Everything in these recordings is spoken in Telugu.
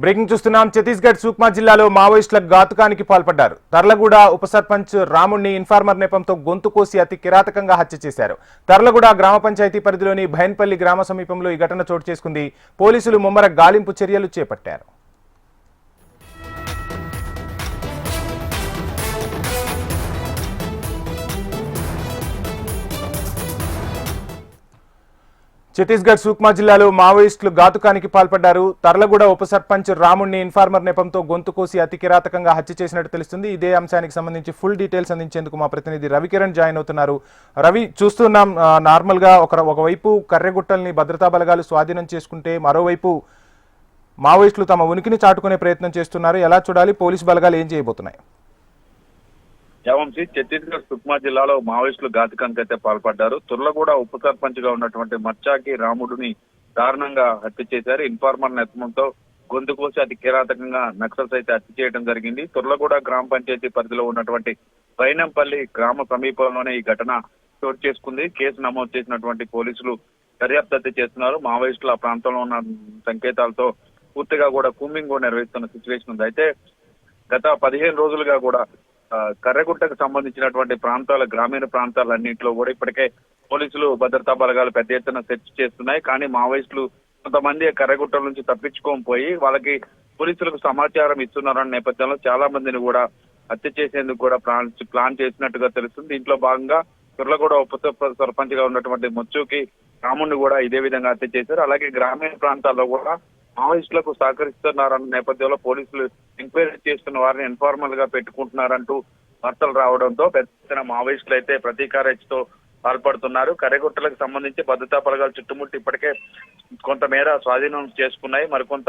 బ్రేకింగ్ చూస్తున్నాం. ఛత్తీస్గఢ్ సుక్మా జిల్లాలో మావోయిస్టుల ఘాతుకానికి పాల్పడ్డారు. తర్లగూడ ఉప సర్పంచ్ రాముణ్ణి ఇన్ఫార్మర్ నెపంతో గొంతు కోసి అతి కిరాతకంగా హత్య చేశారు. తర్లగూడ గ్రామ పంచాయతీ పరిధిలోని భైన్పల్లి గ్రామ సమీపంలో ఈ ఘటన చోటు చేసుకుంది. పోలీసులు ముమ్మర గాలింపు చర్యలు చేపట్టారు. ఛత్తీస్గఢ్ సుక్మా జిల్లాలో మావోయిస్టులు ఘాతుకానికి పాల్పడ్డారు. తర్లగూడ ఉప సర్పంచ్ రాముణ్ణి ఇన్ఫార్మర్ నెపంతో గొంతు కోసి అతి కిరాతకంగా హత్య చేసినట్టు తెలుస్తుంది. ఇదే అంశానికి సంబంధించి ఫుల్ డీటెయిల్స్ అందించేందుకు మా ప్రతినిధి రవికిరణ్ జాయిన్ అవుతున్నారు. రవి, చూస్తున్నాం నార్మల్ గా ఒకవైపు కర్రెగుట్టల్ని భద్రతా బలగాలు స్వాధీనం చేసుకుంటే మరోవైపు మావోయిస్టులు తమ ఉనికిని చాటుకునే ప్రయత్నం చేస్తున్నారు. ఎలా చూడాలి? పోలీసు బలగాలు ఏం చేయబోతున్నాయి? యావంశీ, ఛత్తీస్గఢ్ సుక్మా జిల్లాలో మావోయిస్టులు ఘాతుకానికి అయితే పాల్పడ్డారు. తుర్లగూడ ఉప సర్పంచ్ గా ఉన్నటువంటి మర్చాకి రాముడిని దారుణంగా హత్య చేశారు. ఇన్ఫార్మర్ నెత్మంతో గొంతు కోసి అతి కిరాతకంగా నక్సల్స్ అయితే హత్య చేయడం జరిగింది. తుర్లగూడ గ్రామ పంచాయతీ పరిధిలో ఉన్నటువంటి వైనంపల్లి గ్రామ సమీపంలోనే ఈ ఘటన చోటు చేసుకుంది. కేసు నమోదు చేసినటువంటి పోలీసులు దర్యాప్తు అయితే చేస్తున్నారు. మావోయిస్టులు ఆ ప్రాంతంలో ఉన్న సంకేతాలతో పూర్తిగా కూడా కూంబింగ్ కూడా నిర్వహిస్తున్న సిచ్యువేషన్ ఉంది. అయితే గత 15 రోజులుగా కూడా కర్రెగుట్టకు సంబంధించినటువంటి ప్రాంతాల గ్రామీణ ప్రాంతాలన్నింటిలో కూడా ఇప్పటికే పోలీసులు భద్రతా బలగాలు పెద్ద ఎత్తున సెర్చ్ చేస్తున్నాయి. కానీ మావోయిస్టులు కొంతమంది కర్రెగుట్ట నుంచి తప్పించుకొని పోయి వాళ్ళకి పోలీసులకు సమాచారం ఇస్తున్నారన్న నేపథ్యంలో చాలా మందిని కూడా హత్య చేసేందుకు కూడా ప్లాన్ చేసినట్టుగా తెలుస్తుంది. దీంట్లో భాగంగా తుర్లగూడ ఉప సర్పంచ్ గా ఉన్నటువంటి ముచ్చుకి రాముడిని కూడా ఇదే విధంగా హత్య చేశారు. అలాగే గ్రామీణ ప్రాంతాల్లో కూడా మావోయిస్టులకు సహకరిస్తున్నారన్న నేపథ్యంలో పోలీసులు ఎంక్వైరీ చేస్తున్న వారిని ఇన్ఫార్మల్ గా పెట్టుకుంటున్నారంటూ వార్తలు రావడంతో పెద్ద ఎత్తున మావోయిస్టులు అయితే ప్రతీకారతో పాల్పడుతున్నారు. కర్రెగుట్టలకు సంబంధించి భద్రతా బలగాలు చుట్టుముట్టి ఇప్పటికే కొంతమేర స్వాధీనం చేసుకున్నాయి. మరికొంత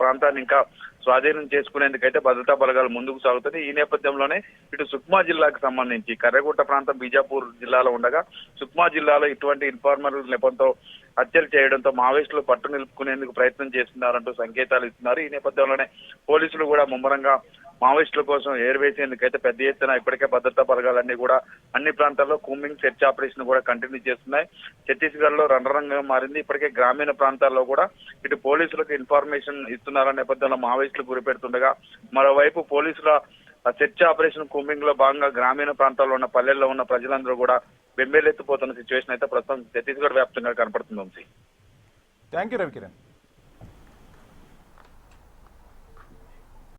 ప్రాంతాన్ని ఇంకా స్వాధీనం చేసుకునేందుకైతే భద్రతా బలగాలు ముందుకు సాగుతుంది. ఈ నేపథ్యంలోనే ఇటు సుక్మా జిల్లాకు సంబంధించి కర్రెగుట్ట ప్రాంతం బీజాపూర్ జిల్లాలో ఉండగా సుక్మా జిల్లాలో ఇటువంటి ఇన్ఫార్మర్ నెపంతో హత్యలు చేయడంతో మావోయిస్టులు పట్టు నిలుపుకునేందుకు ప్రయత్నం చేస్తున్నారంటూ సంకేతాలు ఇస్తున్నారు. ఈ నేపథ్యంలోనే పోలీసులు కూడా ముమ్మరంగా మావోయిస్టుల కోసం ఏర్వేసేందుకైతే పెద్ద ఎత్తున ఇప్పటికే భద్రతా బలగాలన్నీ కూడా అన్ని ప్రాంతాల్లో కూంబింగ్ సెర్చ్ ఆపరేషన్ కూడా కంటిన్యూ చేస్తున్నాయి. ఛత్తీస్గఢ్ లో రణరంగంగా మారింది. ఇప్పటికే గ్రామీణ ప్రాంతాల్లో కూడా ఇటు పోలీసులకు ఇన్ఫర్మేషన్ ఇస్తున్నారన్న నేపథ్యంలో మావోయిస్టులు గురిపెడుతుండగా మరోవైపు పోలీసుల సెర్చ్ ఆపరేషన్ కూంబింగ్ లో భాగంగా గ్రామీణ ప్రాంతాల్లో ఉన్న పల్లెల్లో ఉన్న ప్రజలందరూ కూడా బెంబేలెత్తిపోతున్న సిచ్యువేషన్ అయితే ప్రస్తుతం ఛత్తీస్గఢ్ వ్యాప్తంగా కనపడుతుంది. Thank you Ravikiran.